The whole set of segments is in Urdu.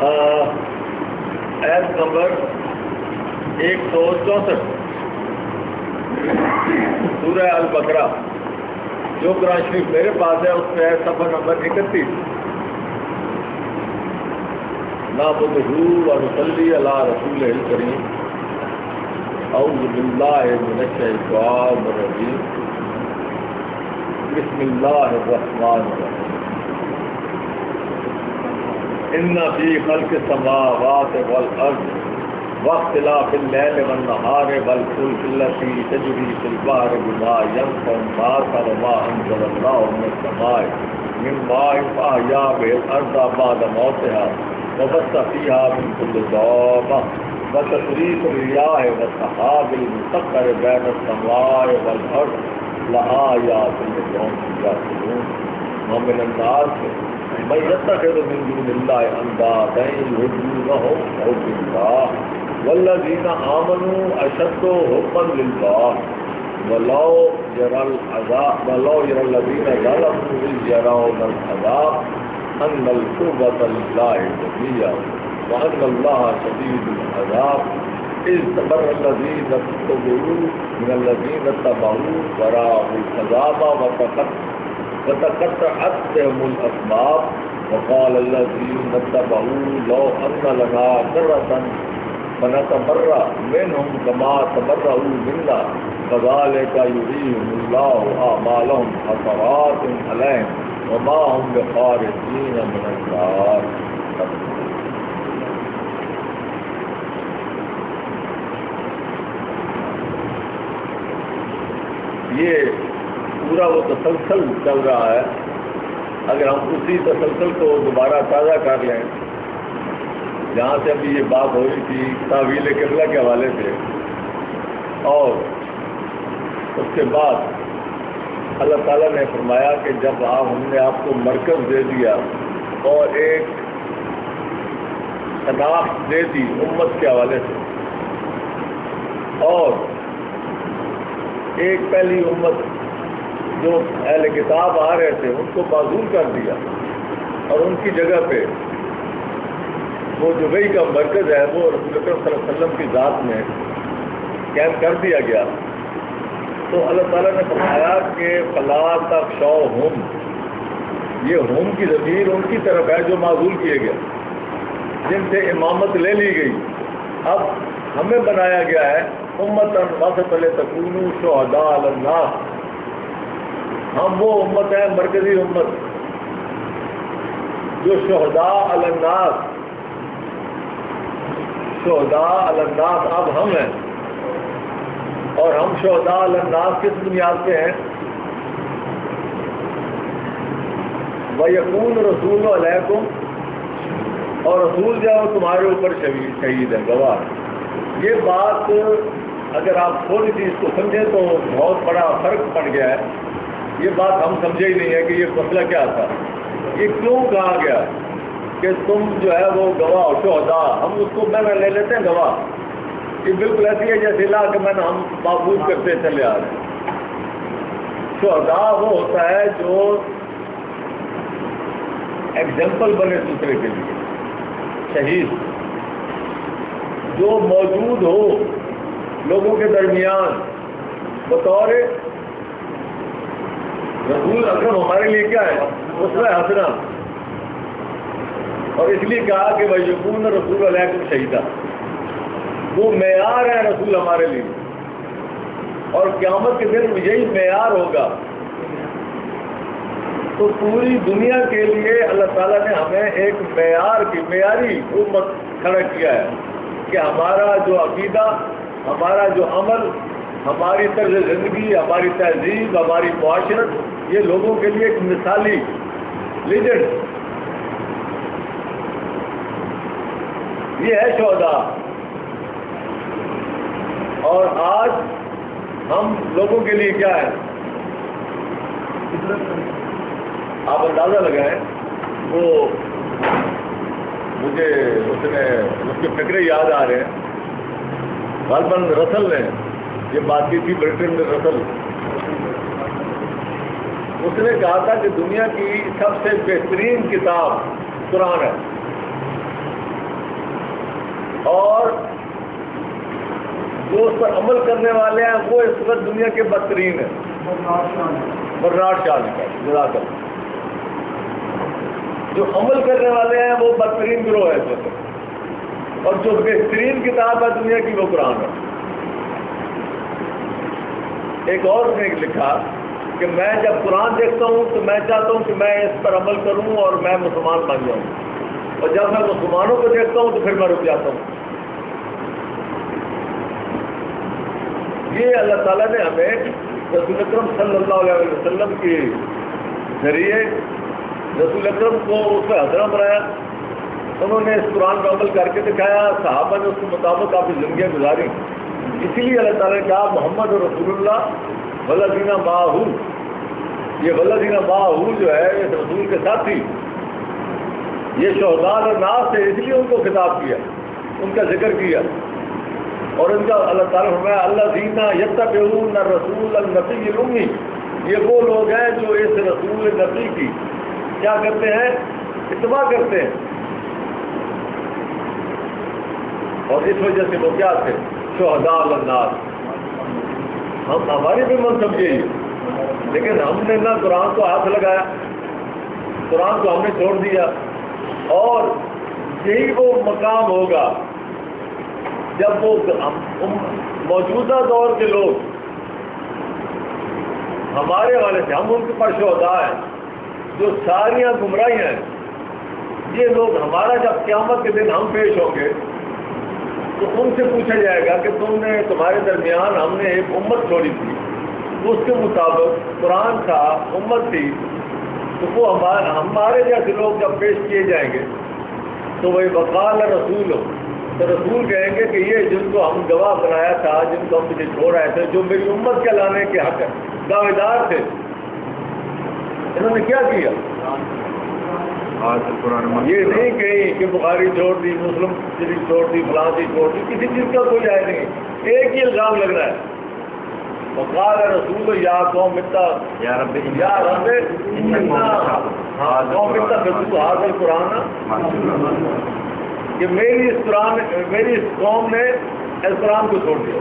ایت نمبر 164 سورہ البقرہ جو قرآن شریف میرے پاس ہے اس پہ ہے صفحہ نمبر 31. نعبدہ ونصلی علی رسولہ الکریم. اعوذ باللہ من الشیطان الرجیم. بسم اللہ الرحمن الرحیم. ان فی خلق السماوات والارض واختلاف اللیل والنہار والفلک التی تجری فی البحر بما ینفع الناس وما انزل اللہ من السماء من ماء فاحیا به الارض بعد موتها وبث فیہا من کل دابہ وتصریف الریاح والسحاب المسخر بین السماء والارض لآیات لقوم یعقلون. ومن الناس من يتخذ من دون الله اندادا يحبونهم كحب الله والذين آمنوا أشد حبا لله ولو يرى الذين ظلموا إذ يرون العذاب أن القوة لله جميعا وأن الله شديد العذاب. إذ تبرأ الذين اتبعوا من الذين اتبعوا ورأوا العذاب وتقطعت بهم الأسباب وقال الذين اتبعوا لو أن لنا كرة فنتبرأ منهم كما تبرأوا منا كذلك يريهم الله أعمالهم حسرات عليهم وما هم بخارجين من النار. یہ پورا وہ تسلسل چل رہا ہے. اگر ہم اسی تسلسل کو دوبارہ تازہ کر لیں جہاں سے ابھی یہ بات ہو رہی تھی تعویل قبلہ کے حوالے سے، اور اس کے بعد اللہ تعالیٰ نے فرمایا کہ جب ہم نے آپ کو مرکز دے دیا اور ایک شناخت دے دی امت کے حوالے سے، اور ایک پہلی امت جو اہل کتاب آ رہے تھے ان کو معذور کر دیا اور ان کی جگہ پہ وہ جو وحی کا مرکز ہے وہ رسول اکرم صلی اللہ علیہ وسلم کی ذات میں قائم کر دیا گیا، تو اللہ تعالیٰ نے فرمایا کہ فلا تخشوہم، یہ ہم کی ضمیر ان کی طرف ہے جو معذور کیے گئے، جن سے امامت لے لی گئی. اب ہمیں بنایا گیا ہے امتاً وسطا لتکونوا شہداء علی الناس. ہم وہ امت ہے، مرکزی امت، جو شہداء علی الناس، شہداء علی الناس اب ہم ہیں. اور ہم شہداء علی الناس کس بنیاد پہ ہیں؟ وَيَكُونُ الرَّسُولُ عَلَيْكُمْ، اور رسول جو ہے وہ تمہارے اوپر شہید ہے، گواہ. یہ بات اگر آپ تھوڑی سی اس کو سمجھیں تو بہت بڑا فرق پڑ گیا ہے. یہ بات ہم سمجھے ہی نہیں ہے کہ یہ مسئلہ کیا تھا، یہ کیوں کہا گیا کہ تم جو ہے وہ گواہ ہو، شہداء. ہم اس کو میں لے لیتے ہیں گواہ. یہ بالکل ایسی ہے جیسے لا کہ میں ہم معبود کرتے چلے آ رہے ہیں. شہداء وہ ہوتا ہے جو ایگزامپل بنے دوسرے کے لیے. شہید جو موجود ہو لوگوں کے درمیان بطور رسول اکرم. ہمارے لیے کیا ہے؟ اسوہ حسنہ. اور اس لیے کہا کہ وَيَكُونَ الرَّسُولُ عَلَيْكُمْ شَهِيدًا، وہ معیار ہے رسول ہمارے لیے. اور قیامت کے دن یہی معیار ہوگا. تو پوری دنیا کے لیے اللہ تعالیٰ نے ہمیں ایک معیاری امت کھڑا کیا ہے کہ ہمارا جو عقیدہ، ہمارا جو عمل، ہماری طرز زندگی، ہماری تہذیب، ہماری معاشرت، یہ لوگوں کے لیے ایک مثالی لیجنڈ. یہ ہے شہداء. اور آج ہم لوگوں کے لیے کیا ہے؟ آپ اندازہ لگائیں. وہ مجھے اس کے فکرے یاد آ رہے ہیں. غالباً رسل نے یہ بات کی تھی، برٹن میں رسل. اس نے کہا تھا کہ دنیا کی سب سے بہترین کتاب قرآن ہے. اور جو اس پر عمل کرنے والے ہیں وہ اس وقت دنیا کے بدترین ہیں. برنارڈ شاہ لکھا جزاک اللہ. جو عمل کرنے والے ہیں وہ بدترین گروہ ہے اس وقت، اور جو بہترین کتاب ہے دنیا کی وہ قرآن ہے. ایک اور نے لکھا کہ میں جب قرآن دیکھتا ہوں تو میں چاہتا ہوں کہ میں اس پر عمل کروں اور میں مسلمان بن جاؤں، اور جب میں مسلمانوں کو دیکھتا ہوں تو پھر میں رک جاتا ہوں. یہ اللہ تعالیٰ نے ہمیں رسول اکرم صلی اللہ علیہ وسلم کے ذریعے رسول اکرم کو اس پہ حضرہ بنایا. انہوں نے اس قرآن پر عمل کر کے دکھایا، صحابہ نے اس کے مطابق کافی زندگیاں گزاری. اسی لیے اللہ تعالیٰ نے کہا محمد رسول اللہ والذین معہ. یہ والذین معہ جو ہے اس رسول کے ساتھی، یہ شہداء اور ناس سے، اس لیے ان کو خطاب کیا، ان کا ذکر کیا. اور ان کا اللہ تعالیٰ فرمایا الذین یتبعون الرسول النبی الامی. یہ وہ لوگ ہیں جو اس رسول نبی کی کیا کرتے ہیں؟ اتباع کرتے ہیں. اور اس وجہ سے وہ کیا تھے؟ شہداء الناس. ہماری بھی منصب یہی ہے، لیکن ہم نے نہ قرآن کو ہاتھ لگایا، قرآن کو ہم نے چھوڑ دیا. اور یہی وہ مقام ہوگا جب وہ موجودہ دور کے لوگ ہمارے والے سے، ہم ان کے پاس شہداء ہیں، جو ساریاں گمراہیاں ہیں، یہ لوگ ہمارا جب قیامت کے دن ہم پیش ہوں گے تو ان سے پوچھا جائے گا کہ تمہارے درمیان ہم نے ایک امت چھوڑی تھی، اس کے مطابق قرآن تھا، امت تھی، تو وہ ہمارے جیسے لوگ جب پیش کیے جائیں گے تو وہی وقال رسول ہو، تو رسول کہیں گے کہ یہ جن کو ہم گواہ بنایا تھا، جن کو ہم مجھے چھوڑ رہے تھے، جو میری امت کے لانے کے حق دعوے دار تھے، انہوں نے کیا کیا؟ یہ نہیں کہیں کہ بخاری چھوڑ دی، مسلم شریف چھوڑ دی، فلاں چیز چھوڑ دی، کسی چیز کا کوئی جائز نہیں. ایک ہی الزام لگ رہا ہے. وقال رسول یا قوم یا رب قوم هذا القرآن، کہ میری اس قوم نے اس قرآن کو چھوڑ دیا.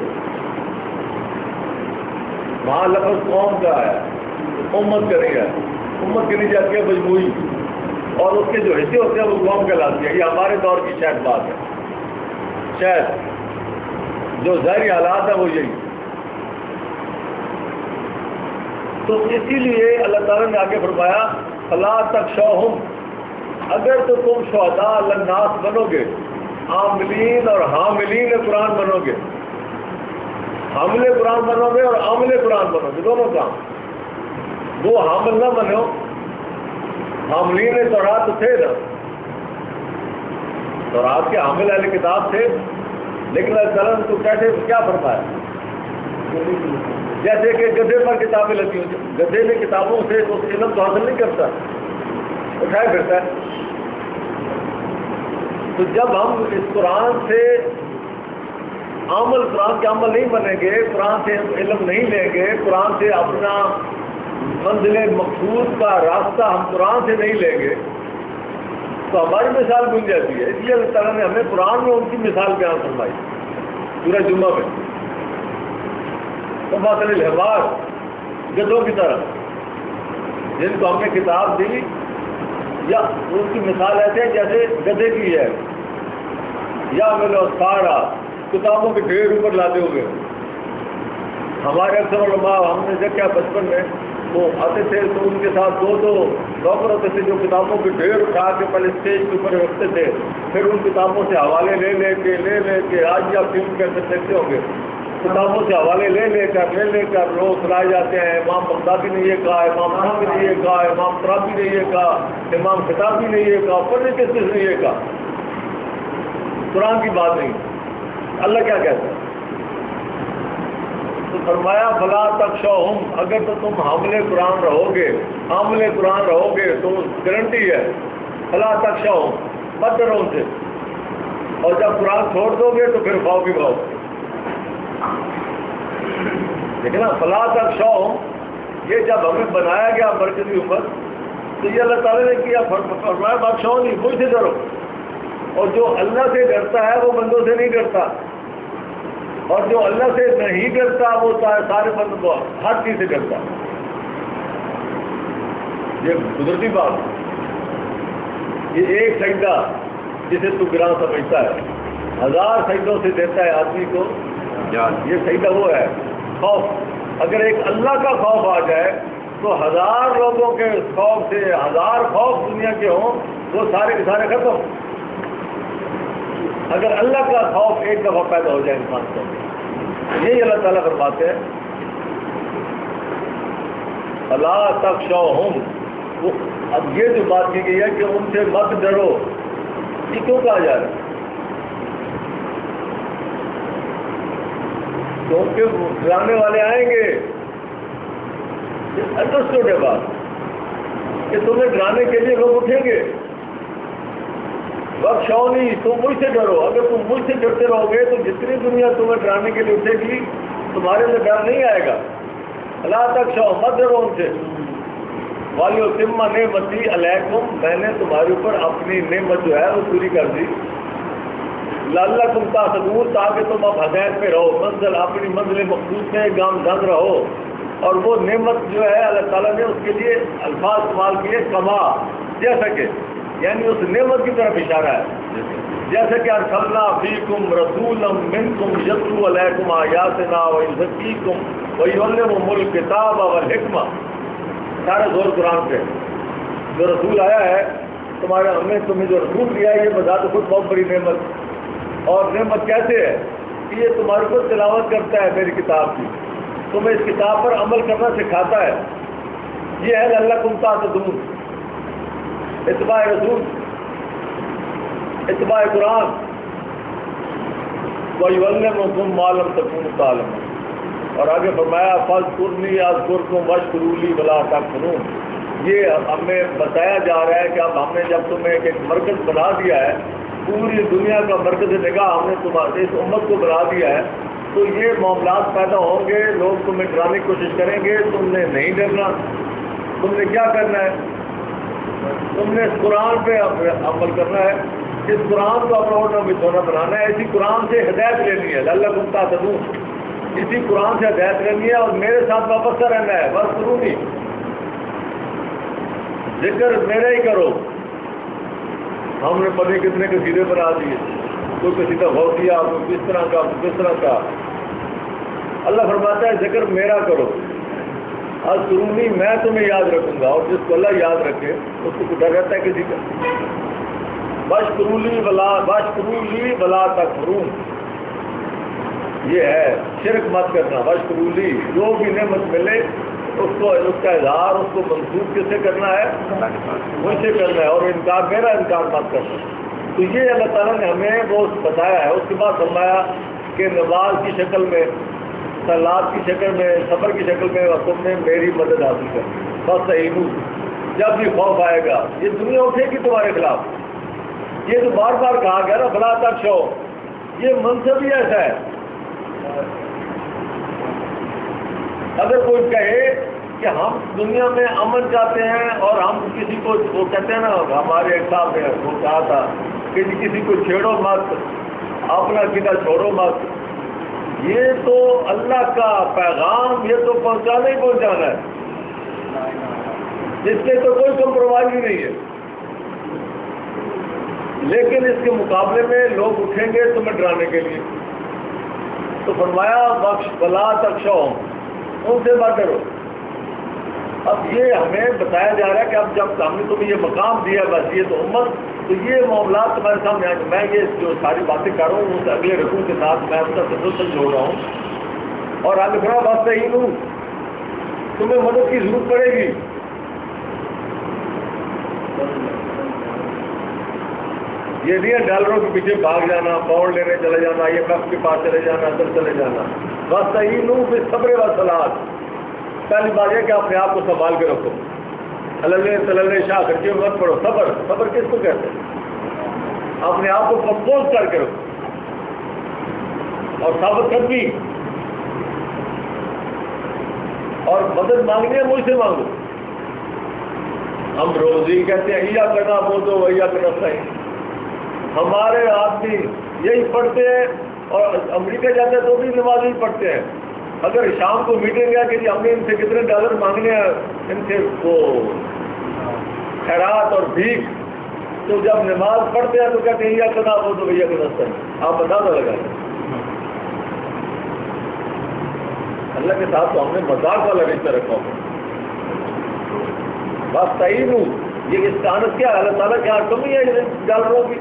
وہاں لفظ قوم کا ہے، امت کا نہیں ہے. امت کے نہیں جاتی ہے مجموعی، اور اس کے جو حصے ہوتے ہیں وہ قوم کہلاتی ہے. یہ ہمارے دور کی شاید بات ہے، شاید جو ظاہری حالات ہیں وہ یہی. تو اسی لیے اللہ تعالیٰ نے آگے فرمایا فلا تخشوہم، اگر تو تم شہداء للناس بنو گے، عاملین اور حاملین قرآن بنو گے، حامل قرآن بنو گے اور عامل قرآن بنو گے، دونوں کام. وہ حامل نہ بنو، حاملین تورات تو تھے نا، تورات کے حامل اہل کتاب تھے، لیکن اللہ تعالیٰ نے تو کیسے کیا فرمایا؟ جیسے کہ گدھے پر کتابیں لگی ہوتی، گدھے میں کتابوں سے اس علم تو حاصل نہیں کرتا، اٹھائے پھرتا ہے. تو جب ہم اس قرآن سے قرآن کے عمل نہیں بنیں گے، قرآن سے علم نہیں لیں گے، قرآن سے اپنا منزل مقصود کا راستہ ہم قرآن سے نہیں لیں گے تو ہماری مثال بن جاتی ہے. اس لیے اللہ تعالیٰ نے ہمیں قرآن میں ان کی مثال بیان فرمائی سورہ جمعہ میں. تو مثل الحمار، گدھوں کی طرح جن کو ہم نے کتاب دی، یا ان کی مثال ایسے ہے جیسے گدھے کی ہے، یا ملو سارا کتابوں کے ڈھیر اوپر لاتے ہوئے. ہمارے اکثر علماء ہم نے دیکھا بچپن میں وہ آتے تھے تو ان کے ساتھ دو نوکر ہوتے تھے جو کتابوں کے ڈھیر اٹھا کے پہلے اسٹیج کے اوپر رکھتے تھے، پھر ان کتابوں سے حوالے لے کے آج بھی آپ فلم کے اندر دیکھتے ہوں گے، کتابوں سے حوالے لے کر لوگ سنائے جاتے ہیں. امام بغدادی نے یہ کہا، امام نووی نے یہ کہا، امام ترابی نے یہ کہا، امام خطابی نے یہ کہا، پڑھنے کس نے یہ کہا. قرآن کی بات نہیں. اللہ کیا کہتا ہے؟ تو فرمایا فلا تخشوہم، اگر تو تم حامل قرآن رہو گے تو گارنٹی ہے فلا تخشوہم، مت ڈرو ان سے، اور جب قرآن چھوڑ دو گے تو پھر کھاؤ بھی کھاؤ. لیکن فلا تخشوہم، یہ جب ہمیں بنایا گیا مرکزی امت تو یہ اللہ تعالیٰ نے کیا فرمایا بخشو نہیں، مجھ سے ڈرو. اور جو اللہ سے ڈرتا ہے وہ بندوں سے نہیں ڈرتا، اور جو اللہ سے نہیں ڈرتا وہ سارے بندوں کو ہر چیز سے ڈرتا. یہ قدرتی بات. یہ ایک سجدہ جسے تو گراں سمجھتا ہے 1000 سجدوں سے دیتا ہے آدمی کو. یہ سجدہ وہ ہے خوف. اگر ایک اللہ کا خوف آ جائے تو 1000 لوگوں کے خوف سے 1000 خوف دنیا کے ہوں وہ سارے کے سارے ختم. اگر اللہ کا خوف ایک دفعہ پیدا ہو جائے انسان کو، یہی اللہ تعالیٰ فرماتے ہیں فلا تخشوہم. اب یہ جو بات کی گئی ہے کہ ان سے مت ڈرو، یہ کیوں کہا جا رہا ہے؟ کیونکہ ڈرانے والے آئیں گے. انڈرسٹوڈ ہے بات کہ تمہیں ڈرانے کے لیے لوگ اٹھیں گے. بخشونی، تم مجھ سے ڈرو. اگر تم مجھ سے ڈرتے رہو گے تو جتنی دنیا تمہیں ڈرانے کے لیے اٹھے گی تمہارے اندر ڈر نہیں آئے گا. اللہ تک شو مت ڈرو ان سے. وَلِيُتِمَّ نِعْمَتِي عَلَيْكُمْ، میں نے تمہارے اوپر اپنی نعمت جو ہے وہ پوری کر دی. لعلکم تہتدون، تاکہ تم اب ہدایت پہ رہو، منزل اپنی منزل مخصوص میں گامزن رہو. اور وہ نعمت جو ہے اللہ تعالیٰ نے اس کے لیے الفاظ استعمال کیے کما، جیسا کہ یعنی اس نعمت کی طرف اشارہ ہے. جیسے کہ ارسلنا فیکم رسولا منکم یتلو علیکم آیاتنا ویزکیکم ویعلمکم الکتاب والحکمہ. سارا زور قرآن پہ. جو رسول آیا ہے تمہارا، ہم نے تمہیں جو رسول دیا ہے یہ بذات خود بہت بڑی نعمت. اور نعمت کیسے ہے کہ یہ تمہارے کو تلاوت کرتا ہے میری کتاب کی، تمہیں اس کتاب پر عمل کرنا سکھاتا ہے. یہ ہے لعلکم تہتدون. اتباع رسول، اتباع قرآن. وَيُعَلِّمُكُم مَّا لَمْ تَكُونُوا تَعْلَمُونَ. اور آگے فرمایا فَاذْكُرْنِي أَذْكُرْكُمْ وَاشْكُرُوا لِي وَلَا تَكْفُرُونَ. یہ ہمیں بتایا جا رہا ہے کہ اب ہم نے جب تمہیں ایک مرکز بنا دیا ہے، پوری دنیا کا مرکز نگاہ ہم نے تمہارے اس امت کو بنا دیا ہے، تو یہ معاملات پیدا ہوں گے. لوگ تمہیں ڈرانے کی کوشش کریں گے، تم نے نہیں ڈرنا. تم نے کیا کرنا ہے؟ تم نے اس قرآن پہ عمل کرنا ہے. اس قرآن کو اپنا اوٹا بچھونا بنانا ہے. اسی قرآن سے ہدایت لینی ہے. لعلکم تہتدون. اسی قرآن سے ہدایت لینی ہے اور میرے ساتھ وابستہ رہنا ہے. بس کروں گی ذکر میرا ہی کرو. ہم نے پتہ کتنے قصیدے بنا دیے، کوئی قصیدہ غوثیہ، کوئی کس طرح کا، کوئی کس طرح کا. اللہ فرماتا ہے ذکر میرا کرو. اذکرونی، میں تمہیں یاد رکھوں گا. اور جس کو اللہ یاد رکھے اس کو ڈر رہتا ہے کسی کا. واشکروا لی ولا تکفرون. یہ ہے شرک مت کرنا. واشکروا لی، جو بھی نعمت ملے اس کو، اس کا اظہار اس کو منسوخ کس سے کرنا ہے؟ مجھ سے کرنا ہے. اور انکار، میرا انکار مت کرنا. تو یہ اللہ تعالیٰ نے ہمیں وہ بتایا ہے. اس کے بعد فرمایا کہ نماز کی شکل میں، صلات کی شکل میں، صبر کی شکل میں تم نے میری مدد حاصل کرنی. بس صحیح. جب بھی خوف آئے گا یہ دنیا اٹھے گی تمہارے خلاف. یہ تو بار بار کہا گیا نا فلا تخشوا، یہ منصب ہی ایسا ہے. اگر کوئی کہے کہ ہم دنیا میں امن چاہتے ہیں اور ہم کسی کو، وہ کہتے ہیں نا ہمارے ایک صاحب نے وہ کہا تھا کہ کسی کو چھیڑو مت، اپنا عقیدہ چھوڑو مت. یہ تو اللہ کا پیغام، یہ تو پہنچانا ہی پہنچانا ہے. اس سے تو کوئی کمپرومائز ہی نہیں ہے. لیکن اس کے مقابلے میں لوگ اٹھیں گے تمہیں ڈرانے کے لیے. تو فرمایا فلا تخشوہم، ان سے مت ڈرو. اب یہ ہمیں بتایا جا رہا ہے کہ اب جب ہم نے تمہیں یہ مقام دیا بس یہ تو امت، تو یہ معاملات تمہارے سامنے آئے. میں یہ جو ساری باتیں کر رہا ہوں اس اگلے رکوع کے ساتھ میں اس کا تسلسل جوڑ رہا ہوں. اور آگے بڑا بات صحیح ہوں، تمہیں مدد کی ضرورت پڑے گی. یہ نہیں ہے ڈالروں کے پیچھے بھاگ جانا، پاؤنڈ لینے چلے جانا، IMF کے پاس چلے جانا، ادھر چلے جانا. بس صحیح ہوں پھر صبر و صلات. پہلی بات یہ کہ اپنے آپ کو سنبھال کے رکھو. اللہ شاہ خرچے مت پڑھو. صبر، صبر کس کو کہتے ہیں؟ اپنے آپ کو کمپوز کر کے رکھو. اور ثابت قدمی. اور مدد مانگنی ہے مجھ سے مانگو. ہم روز ہی کہتے ہیں یا کرنا وہ تو وہی کرنا صحیح. ہمارے آدمی یہی پڑھتے ہیں اور امریکہ جاتے ہیں تو بھی نماز ہی پڑھتے ہیں. اگر شام کو میٹنگ ہے کہ جی ہم نے ان سے کتنے ڈالر مانگنے ہیں ان سے وہ خیرات اور بھیک، تو جب نماز پڑھتے ہیں تو کہتے ہیں یہ کدا ہو تو بھیا کدا. آپ اندازہ لگائیں. اللہ کے ساتھ تو ہم نے مذاق والا رشتہ رکھا ہوا. بس تعین ہوں یہ استعانت کیا ہے؟ اللہ تعالیٰ کیا کمی ہے ڈالروں کی؟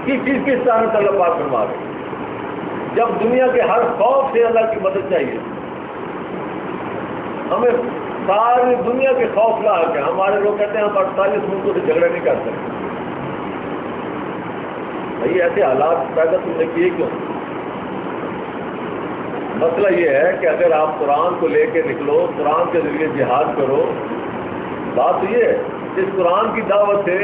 کس چیز کی استعانت اللہ پاک فرما رہے؟ جب دنیا کے ہر خوف سے اللہ کی مدد چاہیے. ہمیں ساری دنیا کے خوف لا کے ہمارے لوگ کہتے ہیں ہم 48 ملکوں سے جھگڑا نہیں کر سکتے. بھائی ایسے حالات پیدا تم نے کیے کیوں؟ مسئلہ یہ ہے کہ اگر آپ قرآن کو لے کے نکلو، قرآن کے ذریعے جہاد کرو. بات یہ ہے اس قرآن کی دعوت سے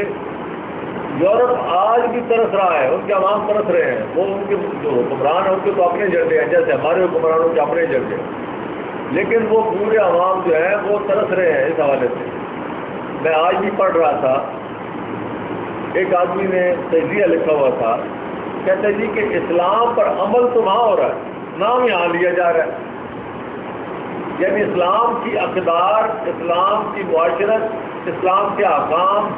یورپ آج بھی ترس رہا ہے، ان کے عوام ترس رہے ہیں. وہ ان کے جو حکمران ہیں ان کے تو اپنے ایجنڈے ہیں، جیسے ہمارے حکمرانوں کے اپنے ایجنڈے ہیں، لیکن وہ پورے عوام جو ہیں وہ ترس رہے ہیں اس حوالے سے. میں آج بھی پڑھ رہا تھا، ایک آدمی نے تجزیہ لکھا ہوا تھا، کہتے جی کہ اسلام پر عمل تو وہاں ہو رہا ہے، نام یہاں لیا جا رہا ہے. یعنی اسلام کی اقدار، اسلام کی معاشرت، اسلام کے احکام،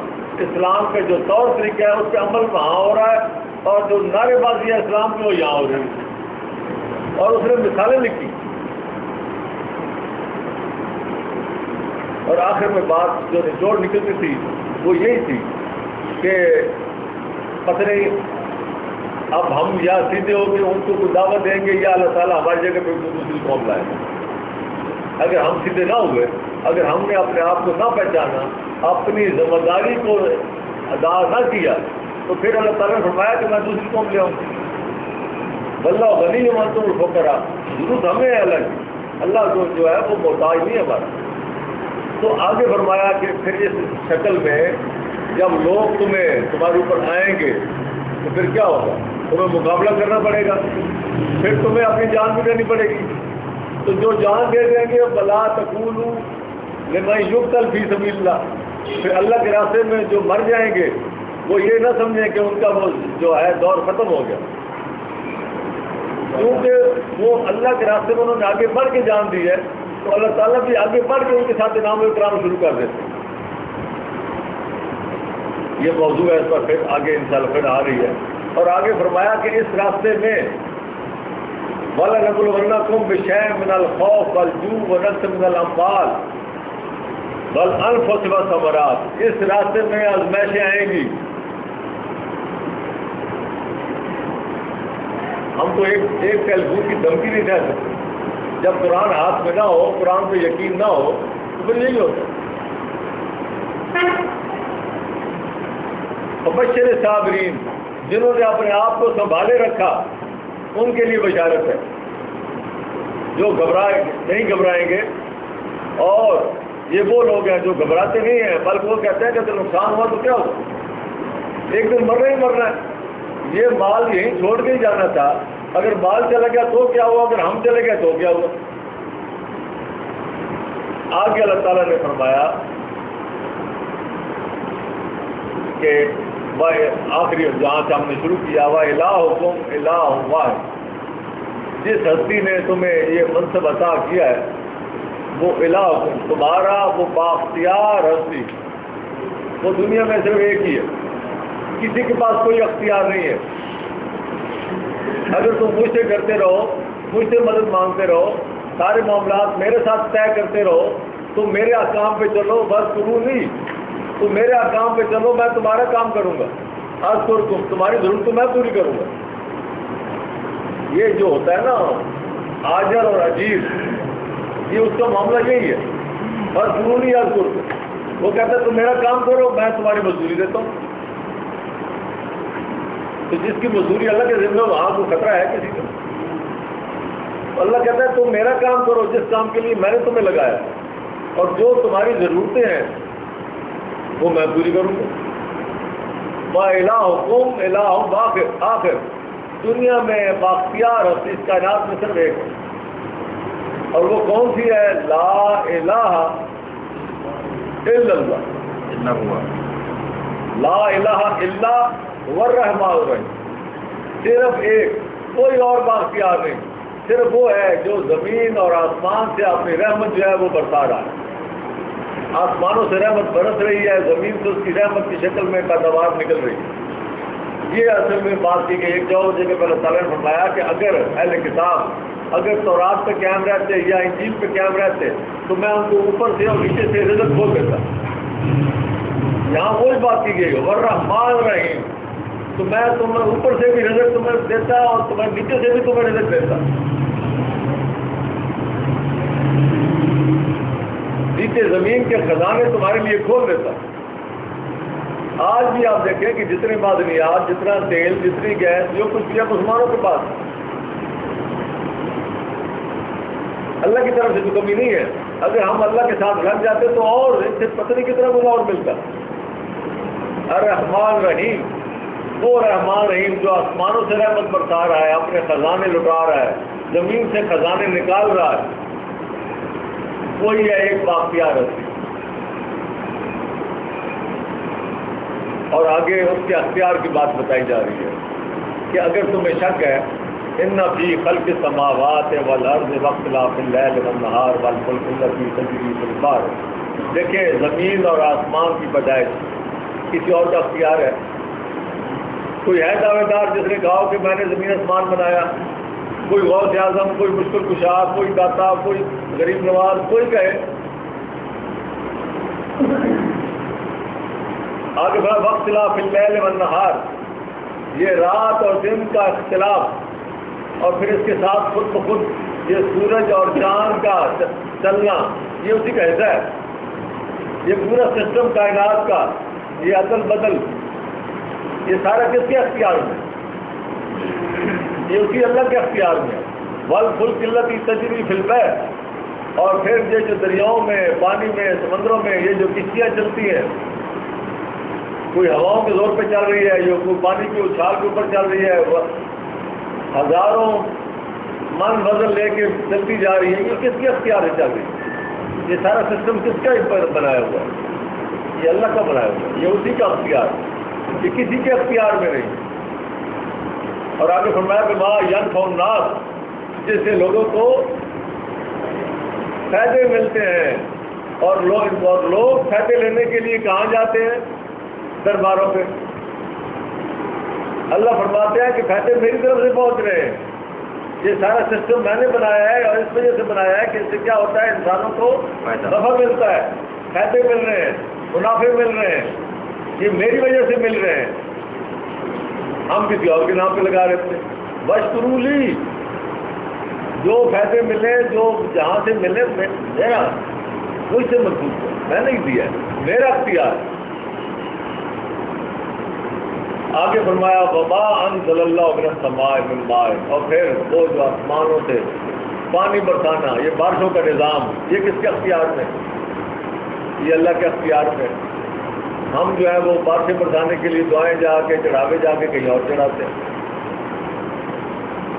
اسلام کے جو طور طریقہ ہے اس پہ عمل وہاں ہو رہا ہے، اور جو نعرے بازی ہے اسلام کی وہ یہاں ہو رہی ہے. اور اس نے مثالیں لکھی. اور آخر میں بات جو نچوڑ نکلتی تھی وہ یہی تھی کہ پتہ نہیں اب ہم یا سیدھے ہو کے ان کو کوئی دعوت دیں گے یا اللہ تعالیٰ ہماری جگہ پہ دوسری قوم لائے. اگر ہم سیدھے نہ ہوئے، اگر ہم نے اپنے آپ کو نہ پہچانا، اپنی ذمہ داری کو ادا نہ کیا، تو پھر اللہ تعالیٰ نے فرمایا کہ میں دوسری قوم لے آؤں. واللہ غنی وانتم الفقراء. ضرورت ہمیں ہے اللہ کو جو ہے وہ محتاج نہیں ہے ہمارا. تو آگے فرمایا کہ پھر اس شکل میں جب لوگ تمہارے اوپر آئیں گے تو پھر کیا ہوگا؟ تمہیں مقابلہ کرنا پڑے گا، پھر تمہیں اپنی جان بھی دینی پڑے گی. تو جو جان دے دیں گے بلا تقولوا لمن یقتل فی سبیل اللہ، پھر اللہ کے راستے میں جو مر جائیں گے وہ یہ نہ سمجھیں کہ ان کا وہ جو ہے دور ختم ہو گیا، کیونکہ وہ اللہ کے راستے میں انہوں نے آگے بڑھ کے جان دی ہے، تو اللہ تعالیٰ بھی آگے بڑھ کے ان کے ساتھ انعام و اکرام شروع کر دیتے ہیں. یہ موضوع ہے، اس پر پھر آگے انشاءاللہ پھر آ رہی ہے. اور آگے فرمایا کہ اس راستے میں وَلَنَبْلُوَنَّكُمْ بِشَيْءٍ مِّنَ الْخَوْفِ وَالْجُوعِ وَنَقْصٍ مِّنَ الْأَمْوَالِ وَالْأَنفُسِ وَالثَّمَرَاتِ. اس راستے میں آزمائشیں آئیں گی. ہم تو ایک ٹیلیفون کی دھمکی نہیں دے سکتے. جب قرآن ہاتھ میں نہ ہو، قرآن پہ یقین نہ ہو تو پھر یہی ہوتا ہے. وبشر الصابرین، جنہوں نے اپنے آپ کو سنبھالے رکھا ان کے لیے بشارت ہے. جو نہیں گھبرائیں گے، اور یہ وہ لوگ ہیں جو گھبراتے نہیں ہیں بلکہ وہ کہتے ہیں کہ اگر نقصان ہوا تو کیا ہوگا، ایک دن مرنا ہی مرنا ہے. یہ مال یہیں چھوڑ کے ہی جانا تھا، اگر مال چلا گیا تو کیا ہوا، اگر ہم چلے گئے تو کیا ہوا. آگے اللہ تعالیٰ نے فرمایا کہ آخری جہاں سے ہم نے شروع کیا ہوا الہکم الہ واحد. جس ہستی نے تمہیں یہ منصب عطا کیا ہے وہ الہکم، تمہارا وہ بااختیار ہستی، وہ دنیا میں صرف ایک ہی ہے، کسی کے پاس کوئی اختیار نہیں ہے. اگر تم مجھ سے کرتے رہو، مجھ سے مدد مانگتے رہو، سارے معاملات میرے ساتھ طے کرتے رہو، تم میرے احکام پہ چلو، بس کروں نہیں، تم میرے احکام پہ چلو، میں تمہارا کام کروں گا. خاص طور تمہاری ضرورت تو میں پوری کروں گا. یہ جو ہوتا ہے نا آجر اور عجیب، یہ اس کا معاملہ یہی ہے. بس کروں نہیں آج کر، وہ کہتا ہے تم میرا کام کرو، میں تمہاری مزدوری دیتا ہوں. تو جس کی مزدوری اللہ کے ذمہ وہاں کو خطرہ ہے کسی کو. اللہ کہتا ہے تم میرا کام کرو جس کام کے لیے میں نے تمہیں لگایا، اور جو تمہاری ضرورتیں ہیں وہ میں پوری کروں گا. وَإِلَٰهُكُمْ إِلَٰهٌ وَاحِدٌ. آخر دنیا میں بااختیار ہستی اس کائنات میں صرف ایک ہے، اور وہ کون سی ہے؟ لا الہ الا اللہ. لا الہ الا والرحمن الرحیم، صرف ایک، کوئی اور باختیار نہیں، صرف وہ ہے جو زمین اور آسمان سے اپنی رحمت جو ہے وہ برسا رہا ہے۔ آسمانوں سے رحمت برس رہی ہے، زمین سے اس کی رحمت کی شکل میں پیداوار نکل رہی ہے۔ یہ اصل میں بات کی گئی۔ ایک جگہ پہ اللہ تعالیٰ نے فرمایا کہ اگر اہل کتاب اگر تورات پہ قائم رہتے یا انجیل پہ قائم رہتے تو میں ان کو اوپر سے اور نیچے سے رزق کھول دیتا۔ یہاں وہی بات کی گئی، والرحمن الرحیم، تو میں تمہیں اوپر سے بھی رزق تمہیں دیتا اور تمہیں نیچے سے بھی تمہیں رزق دیتا، نیچے زمین کے خزانے تمہارے لیے کھول دیتا۔ آج بھی آپ دیکھیں کہ جتنے معدنیات، جتنا تیل، جتنی گیس، جو کچھ بھی ہے مسلمانوں کے پاس، اللہ کی طرف سے تو کمی نہیں ہے۔ اگر ہم اللہ کے ساتھ لگ جاتے تو اور اس سے پتہ نہیں کتنا مجھے اور ملتا۔ الرحمن رحیم، وہ رحمان رحیم جو آسمانوں سے رحمت برسا رہا ہے، اپنے خزانے لٹا رہا ہے، زمین سے خزانے نکال رہا ہے، وہی ہے ایک باختیار ہستی۔ اور آگے اس کے اختیار کی بات بتائی جا رہی ہے کہ اگر تمہیں شک ہے، ان فی خلق السماوات والارض واختلاف اللیل والنہار والفلک التی تجری فی البحر، دیکھیں زمین اور آسمان کی پیدائش کسی اور کا اختیار ہے؟ کوئی ہے دعوے دار جس نے کہا کہ میں نے زمین آسمان بنایا؟ کوئی غوث اعظم، کوئی مشکل کشا، کوئی داتا، کوئی غریب نواز، کوئی کہے؟ آگے بڑھا واختلاف اللیل والنہار، یہ رات اور دن کا اختلاف، اور پھر اس کے ساتھ خود بخود یہ سورج اور چاند کا چلنا، یہ اسی کا حصہ ہے۔ یہ پورا سسٹم کائنات کا، یہ عدل بدل، یہ سارا کس کے اختیار میں؟ یہ اسی اللہ کے اختیار میں۔ والفلک التی تجری فی البحر، اور پھر یہ جو دریاؤں میں، پانی میں، سمندروں میں یہ جو کشتیاں چلتی ہیں، کوئی ہواؤں کے زور پہ چل رہی ہے، کوئی پانی کی اچھال کے اوپر چل رہی ہے، ہزاروں من وزن لے کے چلتی جا رہی ہے، یہ کس کے اختیار سے چل رہی ہے؟ یہ سارا سسٹم کس کا بنایا ہوا ہے؟ یہ اللہ کا بنایا ہوا ہے، یہ اسی کا اختیار ہے، یہ کسی کے اختیار میں نہیں۔ اور آگے فرمایا کہ ما ینفع الناس، جس سے لوگوں کو فائدے ملتے ہیں، اور لوگ فائدے لینے کے لیے کہاں جاتے ہیں؟ درباروں پہ۔ اللہ فرماتے ہیں کہ فائدے میری طرف سے پہنچ رہے ہیں، یہ سارا سسٹم میں نے بنایا ہے، اور اس وجہ سے بنایا ہے کہ اس سے کیا ہوتا ہے، انسانوں کو نفع ملتا ہے، فائدے مل رہے ہیں، منافع مل رہے ہیں، یہ میری وجہ سے مل رہے ہیں۔ ہم کسی اور کے نام پہ لگا رہے تھے۔ واشکروا لی، جو فائدے ملے، جو جہاں سے ملے، میرا مجھ سے محفوظ ہے، میں نہیں دیا، میرا اختیار۔ آگے فرمایا وما انزل اللہ من السماء من ماء، اور پھر وہ جو آسمانوں سے پانی برسانا، یہ بارشوں کا نظام، یہ کس کے اختیار میں؟ یہ اللہ کے اختیار میں۔ ہم جو ہے وہ بارشیں برسانے کے لیے دعائیں جا کے، چڑھاوے جا کے کہیں اور چڑھاتے ہیں۔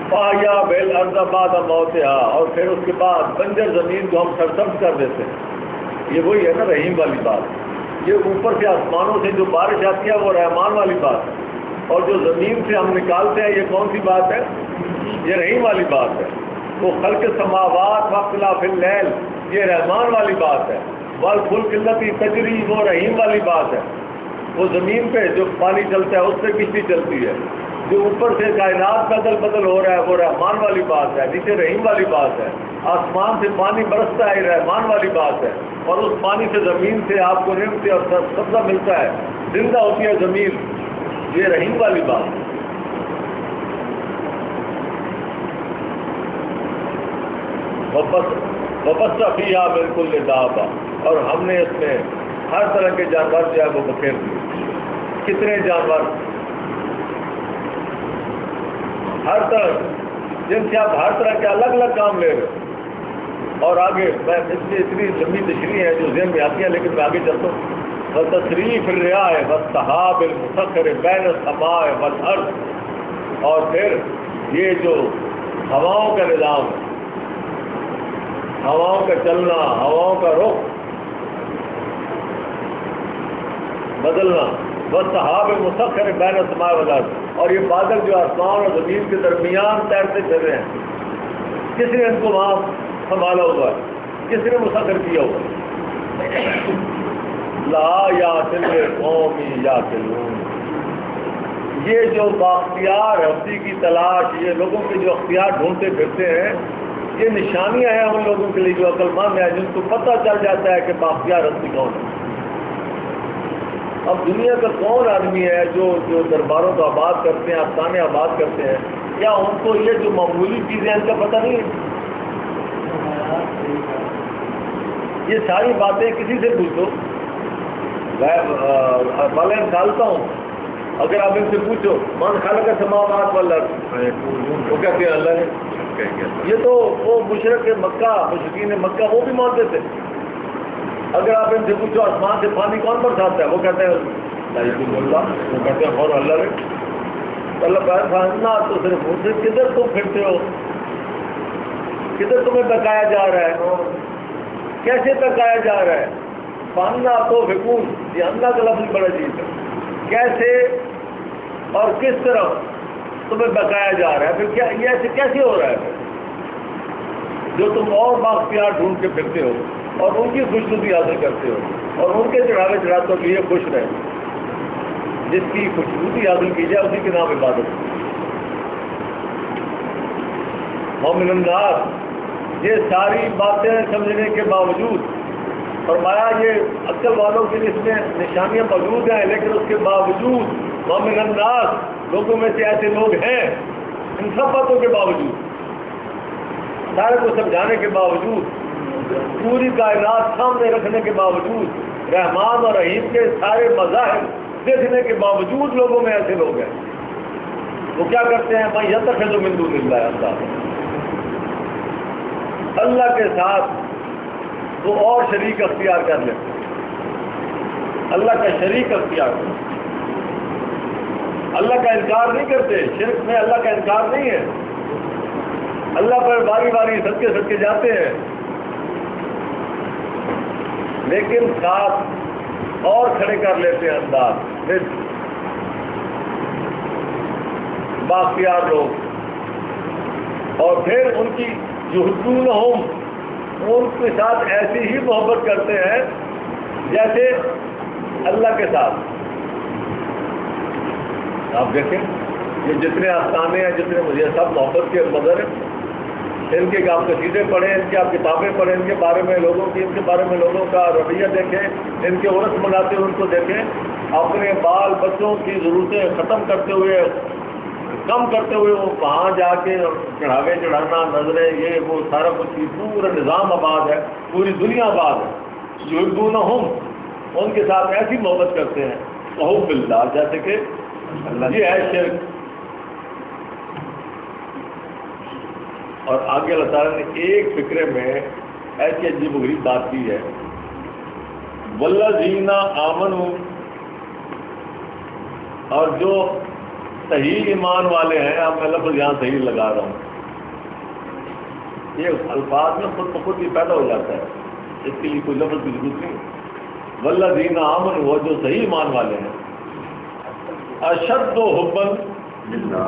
فاحیا بالارض بعد موتها، اور پھر اس کے بعد بنجر زمین کو ہم سرسبز کر دیتے ہیں۔ یہ وہی ہے نا رحیم والی بات۔ یہ اوپر سے آسمانوں سے جو بارش آتی ہے وہ رحمان والی بات ہے، اور جو زمین سے ہم نکالتے ہیں یہ کون سی بات ہے؟ یہ رحیم والی بات ہے۔ وہ خلق السماوات واختلاف اللیل، یہ رحمان والی بات ہے۔ والفلک التی تجری، وہ رحیم والی بات ہے۔ وہ زمین پہ جو پانی چلتا ہے اس سے کشتی چلتی ہے، جو اوپر سے کائنات کا ادل بدل ہو رہا ہے وہ رحمان والی بات ہے، نیچے رحیم والی بات ہے۔ آسمان سے پانی برستا ہے، رحمان والی بات ہے، اور اس پانی سے زمین سے آپ کو نعمت اور سبزہ ملتا ہے، زندہ ہوتی ہے زمین، یہ رحیم والی بات ہے۔ وبث فیہا من کل دابہ، اور ہم نے اس میں ہر طرح کے جانور جو ہے وہ بکھیر دیے۔ کتنے جانور، ہر طرح، جن سے آپ ہر طرح کے الگ الگ کام لے رہے ہیں۔ اور آگے میں اس میں اتنی لمبی تشریح ہے جو ذہن میں آتی ہے، لیکن میں آگے چلتا ہوں۔ وتصریف الرياح والسحاب المسخر بین السماء والارض، اور پھر یہ جو ہواؤں کا نظام، ہواؤں کا چلنا، ہواؤں کا رخ بدلنا، وہ صحاب مسخر بین السماء والارض، اور یہ بادل جو آسمان اور زمین کے درمیان تیرتے چل رہے ہیں، کس نے ان کو وہاں سنبھالا ہوا ہے؟ کس نے مسخر کیا ہوا؟ لا یعقل قوم یعقلون، یہ جو بااختیار ہستی کی تلاش، یہ لوگوں کے جو اختیار ڈھونڈتے پھرتے ہیں، یہ نشانیاں ہیں ان لوگوں کے لیے جو عقل مند ہیں، جن کو پتہ چل جاتا ہے کہ بااختیار ہستی کون ہے۔ اب دنیا کا کون آدمی ہے جو درباروں کو آباد کرتے ہیں، آستانے آباد کرتے ہیں، کیا ان کو یہ جو معمولی چیزیں ان کا پتہ نہیں ہے؟ یہ ساری باتیں کسی سے پوچھو، میں نکالتا ہوں، اگر آپ ان سے پوچھو من خلق السماوات والارض، وہ کہتے ہیں اللہ نے۔ یہ تو وہ مشرک مکہ، مشرکین مکہ وہ بھی مانتے تھے۔ اگر آپ ان سے پوچھو آسمان سے پانی کون برساتا ہے، وہ کہتے ہیں اللہ، وہ کہتے ہیں اور اللہ نے۔ اللہ پہنچنا تو صرف ان سے، کدھر تم پھرتے ہو، کدھر تمہیں بکایا جا رہا ہے، کیسے بکایا جا رہا ہے؟ پاننا تو فکون، یہ اللہ کا لفظ بڑا عجیب ہے، کیسے اور کس طرف تمہیں بکایا جا رہا ہے؟ پھر کیا یہ ایسے کیسے ہو رہا ہے پھر؟ جو تم اور بااختیار ڈھونڈ کے پھرتے ہو اور ان کی خوشنودی حاصل کرتے ہو اور ان کے چڑھاوے چڑھاتوں کے لیے خوش رہے، جس کی خوشنودی حاصل کی جائے اسی کے نام عبادت۔ ومن الناس، یہ ساری باتیں سمجھنے کے باوجود فرمایا یہ عقل والوں کے لیے اس میں نشانیاں موجود ہیں، لیکن اس کے باوجود ومن الناس، لوگوں میں سے ایسے لوگ ہیں، ان سب باتوں کے باوجود، سارے کو سمجھانے کے باوجود، پوری کائنات سامنے رکھنے کے باوجود، رحمان اور رحیم کے سارے مظاہر دیکھنے کے باوجود، لوگوں میں ایسے لوگ ہیں وہ کیا کرتے ہیں؟ میں یتخذ من دون اللہ، اللہ کے ساتھ وہ اور شریک اختیار کر لیتے ہیں، اللہ کا شریک اختیار کرتے، اللہ کا انکار نہیں کرتے، شرک میں اللہ کا انکار نہیں ہے، اللہ پر باری باری صدقے صدقے جاتے ہیں، لیکن ساتھ اور کھڑے کر لیتے ہیں انداز، پھر بااختیار لوگ، اور پھر ان کی یحبونہم، ان کے ساتھ ایسی ہی محبت کرتے ہیں جیسے اللہ کے ساتھ۔ آپ دیکھیں یہ جتنے آستانے ہیں، جتنے مجھے سب محبت کے مظہر ہیں، ان کے آپ قصیدے پڑھیں، ان کی آپ کتابیں پڑھیں، ان کے بارے میں لوگوں کی، ان کے بارے میں لوگوں کا رویہ دیکھیں، ان کے عرس مناتے ہوئے ان کو دیکھیں، اپنے بال بچوں کی ضرورتیں ختم کرتے ہوئے، کم کرتے ہوئے وہ وہاں جا کے چڑھاوے چڑھانا، نظریں، یہ وہ سارا کچھ، پورا نظام آباد ہے، پوری دنیا آباد ہے۔ یحبونہم، ان کے ساتھ ایسی محبت کرتے ہیں کحب اللہ، جیسے کہ یہ ہے شرک۔ اور آگے اللہ تعالیٰ نے ایک فکرے میں ایسی عجیب و غریب بات کی ہے، والذین آمنوا، اور جو صحیح ایمان والے ہیں، اب میں لفظ یہاں صحیح لگا رہا ہوں، یہ الفاظ میں خود بخود ہی پیدا ہو جاتا ہے، اس کے لیے کوئی لفظ کی ضرورت نہیں۔ والذین آمنوا، وہ جو صحیح ایمان والے ہیں، اشد حبا للہ،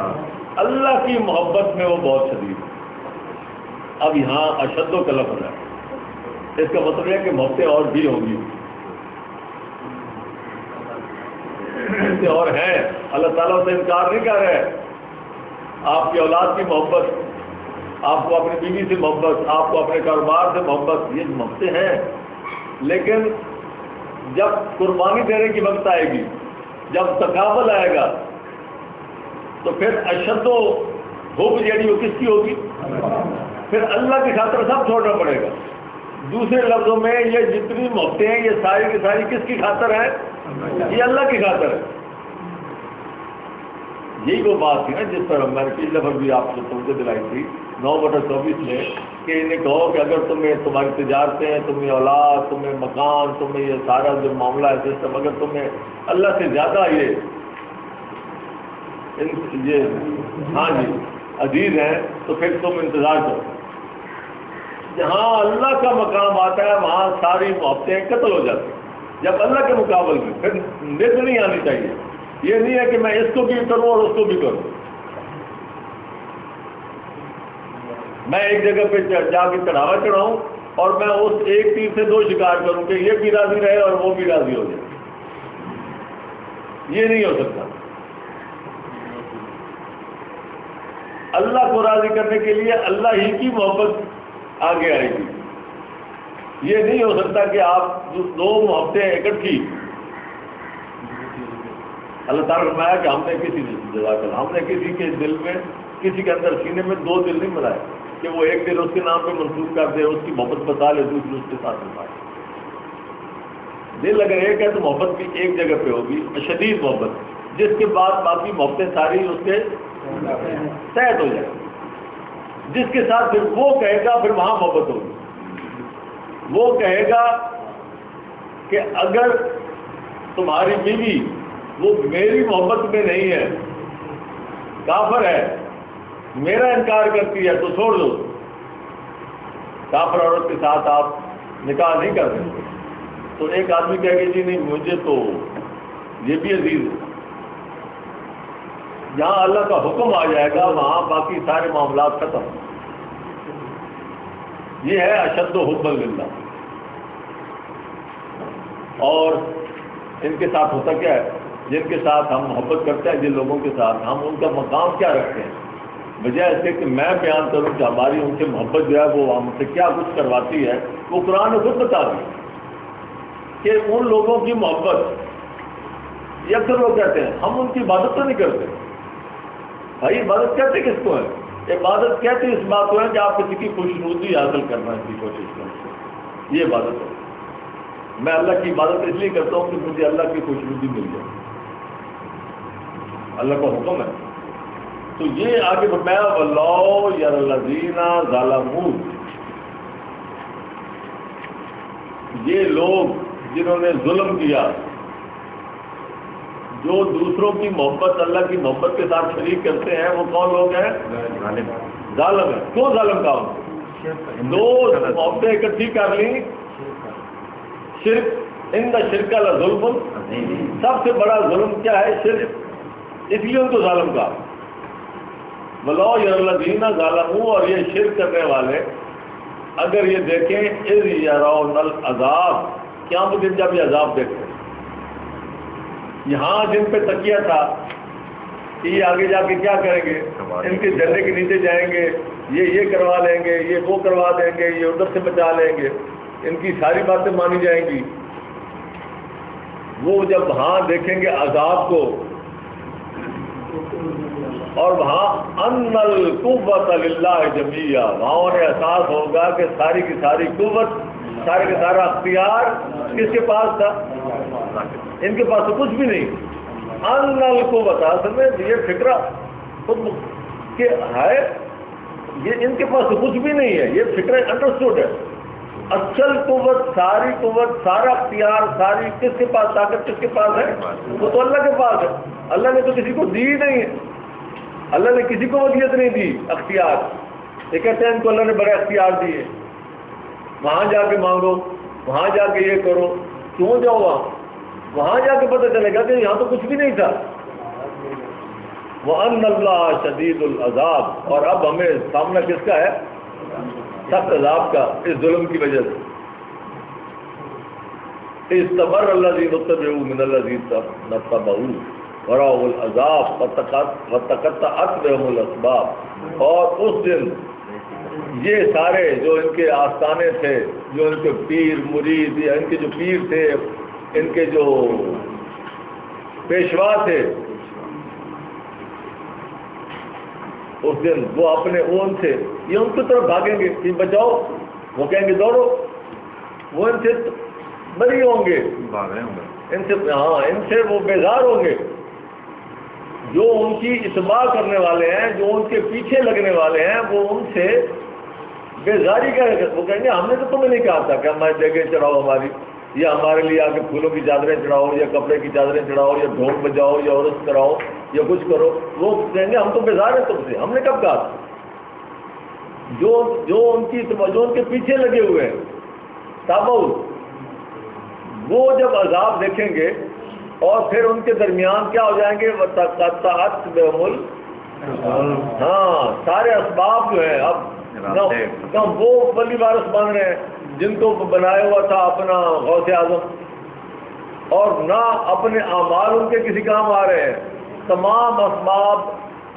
اللہ کی محبت میں وہ بہت شدید۔ اب یہاں اشدو کا لفظ ہے، اس کا مطلب ہے کہ محبتیں اور بھی ہوں گی، اور ہیں، اللہ تعالیٰ سے انکار نہیں کر رہے۔ آپ کی اولاد کی محبت، آپ کو اپنی بیوی سے محبت، آپ کو اپنے کاروبار سے محبت، یہ محبتیں ہیں، لیکن جب قربانی دینے کی وقت آئے گی، جب تقابل آئے گا، تو پھر اشد و حب جیڑی وہ کس کی ہوگی؟ پھر اللہ کی خاطر سب چھوڑنا پڑے گا۔ دوسرے لفظوں میں یہ جتنی محبتیں ہیں، یہ ساری کی ساری کس کی خاطر ہیں؟ یہ اللہ کی خاطر ہے۔ یہی وہ بات تھی نا جس پر میں نے پچھلے دفعہ بھی آپ کو توجہ دلائی تھی 9/24 میں، کہ انہیں کہو کہ اگر تمہیں تمہاری تجارتیں، تمہیں اولاد، تمہیں مکان، تمہیں یہ سارا جو معاملہ ہے سسٹم، اگر تمہیں اللہ سے زیادہ یہ ہاں جی عزیز ہیں، تو پھر تم انتظار کرو۔ جہاں اللہ کا مقام آتا ہے وہاں ساری محبتیں قتل ہو جاتی ہیں۔ جب اللہ کے مقابل میں پھر ند نہیں آنی چاہیے. یہ نہیں ہے کہ میں اس کو بھی کروں اور اس کو بھی کروں. میں ایک جگہ پہ جا کے چڑھاوا چڑھاؤں اور میں اس ایک تیر سے دو شکار کروں کہ یہ بھی راضی رہے اور وہ بھی راضی ہو جائے. یہ نہیں ہو سکتا. اللہ کو راضی کرنے کے لیے اللہ ہی کی محبت آگے آئے گی. یہ نہیں ہو سکتا کہ آپ دو محبتیں اکٹھی. اللہ تعالیٰ نے فرمایا کہ ہم نے کسی کے دل میں کسی کے اندر سینے میں دو دل نہیں بنائے کہ وہ ایک دل اس کے نام پہ منسوخ کر دے, اس کی محبت بتا لے, دوسری اس کے ساتھ نبھائے. دل اگر ایک ہے تو محبت بھی ایک جگہ پہ ہوگی, شدید محبت, جس کے بعد باقی محبتیں ساری اس کے تحت ہو جائے. جس کے ساتھ پھر وہ کہے گا پھر وہاں محبت ہوگی. وہ کہے گا کہ اگر تمہاری بیوی وہ میری محبت میں نہیں ہے, کافر ہے, میرا انکار کرتی ہے تو چھوڑ دو. کافر عورت کے ساتھ آپ نکاح نہیں کر سکتے. تو ایک آدمی کہے گا جی نہیں مجھے تو یہ بھی عزیز ہے. جہاں اللہ کا حکم آ جائے گا وہاں باقی سارے معاملات ختم. یہ ہے اشد حب للہ. اور ان کے ساتھ ہوتا کیا ہے, جن کے ساتھ ہم محبت کرتے ہیں, جن لوگوں کے ساتھ ہم ان کا مقام کیا رکھتے ہیں, بجائے اس کے کہ میں بیان کروں کہ ہماری ان سے محبت جو ہے وہ ہم سے کیا کچھ کرواتی ہے, وہ قرآن نے خود بتا دی کہ ان لوگوں کی محبت. یہ اکثر لوگ کہتے ہیں ہم ان کی عبادت تو نہیں کرتے. بھائی عبادت کہتے کس کو ہے؟ عبادت کہتے اس بات کو ہے کہ آپ کسی کی خوشنودی حاصل کرنا کی کوشش کرتے ہیں. یہ عبادت ہے. میں اللہ کی عبادت اس لیے کرتا ہوں کہ مجھے اللہ کی خوشنودی مل جائے, اللہ کا حکم ہے. تو یہ آگے فرمایا واللہ یری الذین ظلموا, یہ لوگ جنہوں نے ظلم کیا, جو دوسروں کی محبت اللہ کی محبت کے ساتھ شریک کرتے ہیں, وہ کون لوگ ہیں؟ ظالم ہے. کیوں ظالم کا ہوں؟ دو محبتیں اکٹھی کر لیں. شرک, ان کا شرک لظلم, سب سے بڑا ظلم کیا ہے؟ شرک. اس لیے ان کو ظالم کا. وَلَوْ يَرَى الَّذِينَ ظَلَمُوا, اور یہ شرک کرنے والے اگر یہ دیکھیں اِذْ يَرَوْنَ الْعَذَابَ, قیامت دن جب یہ عذاب دیکھیں. یہاں جن پہ تکیہ تھا کہ یہ آگے جا کے کیا کریں گے, ان کے جھنڈے کے نیچے جائیں گے, یہ کروا لیں گے, یہ وہ کروا دیں گے, یہ ادھر سے بچا لیں گے, ان کی ساری باتیں مانی جائیں گی. وہ جب وہاں دیکھیں گے عذاب کو, اور وہاں ان القوت للہ جمیعا, وہاں انہیں احساس ہوگا کہ ساری کی ساری قوت, سارے کا سارا اختیار کس کے پاس تھا؟ ان کے پاس تو کچھ بھی نہیں. ان القوت, اصل میں یہ فکرہ خود کہ ہے, یہ ان کے پاس تو کچھ بھی نہیں ہے, یہ فکرہ انڈرسٹوڈ ہے. اصل قوت, ساری قوت, سارا اختیار, ساری کس کے پاس طاقت کس کے پاس ہے؟ وہ تو اللہ کے پاس ہے. اللہ نے تو کسی کو دی نہیں ہے. اللہ نے کسی کو وصیت نہیں دی اختیار. یہ کہتے ہیں ان کو اللہ نے بڑے اختیار دیے, وہاں جا کے مانگو, وہاں جا کے یہ کرو. کیوں جاؤ وہاں جا کے پتہ چلے گا کہ یہاں تو کچھ بھی نہیں تھا. وَأَنَّ اللَّهَ شَدِيدُ الْعَذَابِ, اور اب ہمیں سامنا کس کا ہے؟ سخت عذاب کا, اس ظلم کی وجہ سے. اِسْتَبَرَّ الَّذِينَ اتَّبَعُوا مِنَ الَّذِينَ اتَّبَعُوا وَرَأَوُا الْعَذَابَ وَتَقَطَّعَتْ بِهِمُ الْأَسْبَابُ. اور اس دن یہ سارے جو ان کے آستانے تھے, جو ان کے پیر مرید, یا ان کے جو پیر تھے, ان کے جو پیشوا تھے, اس دن وہ اپنے اون سے یہ ان کی طرف بھاگیں گے کہ بچاؤ, وہ کہیں گے دوڑو. وہ ان سے بری ہوں گے, ان سے, ہاں ان سے وہ بیزار ہوں گے. جو ان کی اتباع کرنے والے ہیں, جو ان کے پیچھے لگنے والے ہیں, وہ ان سے بیزاری کا ہے. وہ کہیں گے ہم نے تو تمہیں نہیں کہا تھا کہ ہماری جگہ چڑھاؤ ہماری, یا ہمارے لیے آ کے پھولوں کی چادریں چڑھاؤ, یا کپڑے کی چادریں چڑھاؤ, یا ڈھول بجاؤ, یا عورت کراؤ, یا کچھ کرو. وہ کہیں گے ہم تو بیزار ہیں تم سے, ہم نے کب کہا تھا. جو ان کی جو ان کے پیچھے لگے ہوئے ہیں تابعو, وہ جب عذاب دیکھیں گے اور پھر ان کے درمیان کیا ہو جائیں گے، وَتَقَطَّعَتْ بِهِمُ ہاں سارے اسباب جو ہیں اب نہ وہ ولی وارث بن رہے ہیں جن کو بنایا ہوا تھا اپنا غوث اعظم، اور نہ اپنے اعمال ان کے کسی کام آ رہے ہیں. تمام اسباب،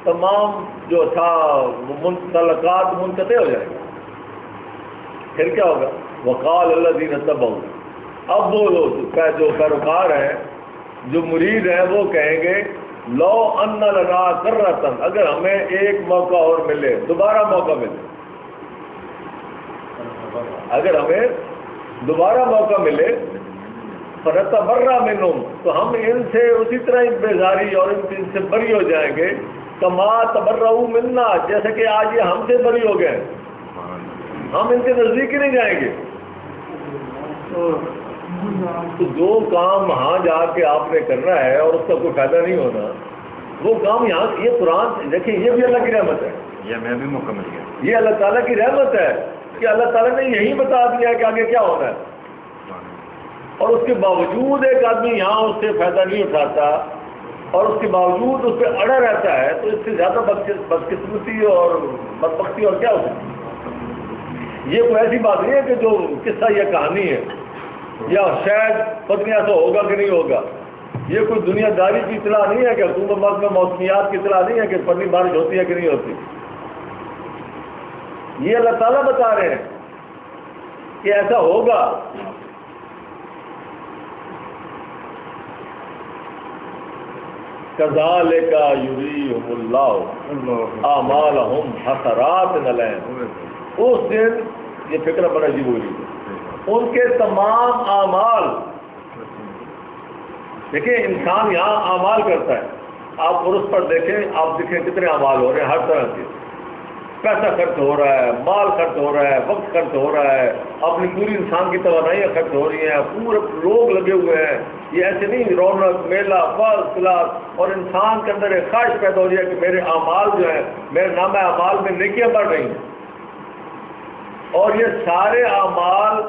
تمام جو تھا تعلقات منقطع ہو جائیں گے. پھر کیا ہوگا؟ وقال الذین اتبعوا، اب وہ لوگ جو پیروکار ہیں، جو مرید ہیں، وہ کہیں گے لو ان لنا کرۃ، اگر ہمیں ایک موقع اور ملے، دوبارہ موقع ملے، اگر ہمیں دوبارہ موقع ملے، فنتبرأ منہم، تو ہم ان سے اسی طرح بیزاری اور ان سے بری ہو جائیں گے، کما تبرؤوا منا، جیسے کہ آج یہ ہم سے بری ہو گئے، ہم ان کے نزدیک ہی نہیں جائیں گے. تو جو کام وہاں جا کے آپ نے کرنا ہے اور اس کا کوئی فائدہ نہیں ہونا، وہ کام یہاں، یہ قرآن دیکھیں، یہ بھی اللہ کی رحمت ہے، یہ میں بھی موقع مل گیا. یہ اللہ تعالیٰ کی رحمت ہے کہ اللہ تعالیٰ نے یہی بتا دیا کہ آگے کیا ہونا ہے، اور اس کے باوجود ایک آدمی یہاں اس سے فائدہ نہیں اٹھاتا اور اس کے باوجود اس پہ اڑا رہتا ہے، تو اس سے زیادہ بدقسمتی اور بدبختی اور کیا ہو سکتی ہے. یہ کوئی ایسی بات نہیں ہے کہ جو قصہ یا کہانی ہے یا شاید پتہ نہیں ایسا ہوگا کہ نہیں ہوگا. یہ کوئی دنیا داری کی اطلاع نہیں ہے کہ حکومت میں موسمیات کی اطلاع نہیں ہے کہ پتنی بارش ہوتی ہے کہ نہیں ہوتی. یہ اللہ تعالیٰ بتا رہے ہیں کہ ایسا ہوگا. کذالک یریہم اللہ اعمالہم حسرات علیہم، اس دن یہ فکر بڑا عجیب ہو رہی ہے، ان کے تمام اعمال، دیکھیں انسان یہاں اعمال کرتا ہے، آپ عرس پر دیکھیں، آپ دیکھیں کتنے اعمال ہو رہے ہیں، ہر طرح کے پیسہ خرچ ہو رہا ہے، مال خرچ ہو رہا ہے، وقت خرچ ہو رہا ہے، اپنی پوری انسان کی توانائیاں خرچ ہو رہی ہیں، پورے لوگ لگے ہوئے ہیں. یہ ایسے نہیں رونق میلہ فض خلاف، اور انسان کے اندر ایک خواہش پیدا ہو رہی ہے کہ میرے اعمال جو ہیں، میرے نامہ اعمال میں نیکیاں بڑھ رہی ہیں، اور یہ سارے اعمال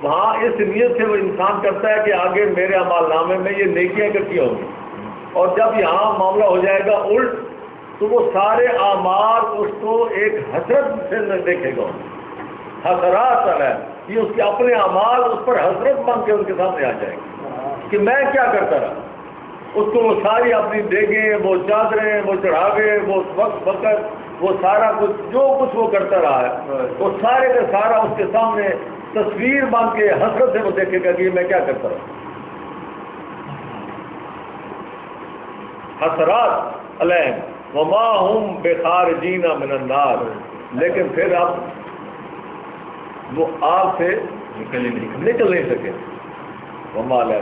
وہاں اس نیت سے وہ انسان کرتا ہے کہ آگے میرے اعمال نامے میں یہ نیکیاں اکٹھی ہوں گی. اور جب یہاں معاملہ ہو جائے گا الٹ، تو وہ سارے اعمال اس کو ایک حسرت سے دیکھے گا، حسرات ہے، یہ اس کے اپنے اعمال اس پر حسرت بن کے ان کے سامنے آ جائے گی کہ میں کیا کرتا رہا. اس کو وہ ساری اپنی دیگیں، وہ چادریں، وہ چڑھاوے، وہ وقت، وہ سارا کچھ جو کچھ وہ کرتا رہا ہے، وہ سارے کا سارا اس کے سامنے تصویر بن کے حسرت سے وہ دیکھے گا کہ میں کیا کرتا رہا. حسرات علیہم وما ہم بخارجین من النار، لیکن پھر اب وہ آگ سے نکل نہیں سکے. وما علیہ